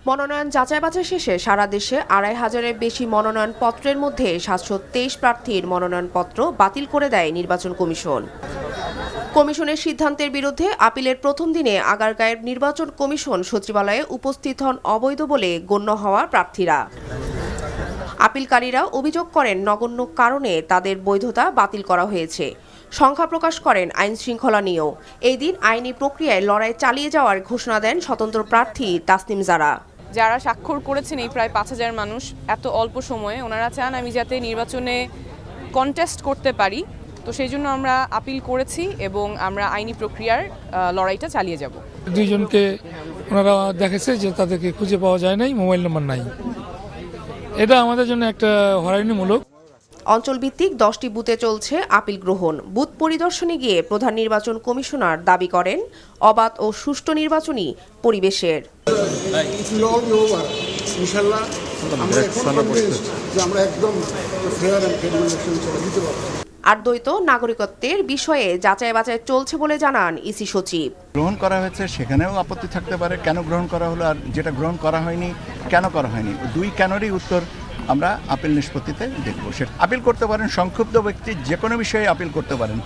মনোনয়ন যাচাই-বাছাই শেষে সারা দেশে ২৫০০-এর বেশি মনোনয়নপত্রের মধ্যে ৭২৩ প্রার্থীর মনোনয়নপত্র বাতিল করে দেয় নির্বাচন কমিশন। কমিশনের সিদ্ধান্তের বিরুদ্ধে আপিলের প্রথম দিনে আগারগাঁওয়ের নির্বাচন কমিশন সচিবালয়ে উপস্থিত হন অবৈধ বলে গণ্য হওয়া প্রার্থীরা। আপিলকারীরা অভিযোগ করেন নগণ্য কারণে তাদের বৈধতা বাতিল করা হয়েছে। সংখ্যা প্রকাশ করেন আইন শৃঙ্খলা নিয়েও। এই দিন আইনি প্রক্রিয়ায় লড়াই চালিয়ে যাওয়ার ঘোষণা দেন স্বতন্ত্র প্রার্থী তাসনিম জারা। যারা স্বাক্ষর করেছেন এই প্রায় ৫,০০০ মানুষ এত অল্প সময়ে, ওনারা চান আমি যাতে নির্বাচনে কন্টেস্ট করতে পারি। তো সেই জন্য আমরা আপিল করেছি এবং আমরা আইনি প্রক্রিয়ার লড়াইটা চালিয়ে যাব। দুইজনকে ওনারা দেখেছে যে তাদেরকে খুঁজে পাওয়া যায় নাই, মোবাইল নম্বর নাই। এটা আমাদের জন্য একটা হয়রানিমূলক। অঞ্চলভিত্তিক ১০টি বুথে চলছে আপিল গ্রহণ। বুথ পরিদর্শনে গিয়ে প্রধান নির্বাচন কমিশনার দাবি করেন অবাধ ও সুষ্ঠু নির্বাচনী পরিবেশের। আর দ্বৈত নাগরিকত্বের বিষয়ে যাচাই-বাছাই চলছে বলে জানান ইসি সচিব। গ্রহণ করা হয়েছে সেখানেও আপত্তি থাকতে পারে, কেন গ্রহণ করা হলো, আর যেটা গ্রহণ করা হয়নি কেন করা হয়নি, দুই কেনরই উত্তর আমরা আপিল নিষ্পত্তিতে দেখব। সে আপিল করতে পারেন, সংক্ষুব্ধ ব্যক্তি যে কোনো বিষয়ে আপিল করতে পারেন।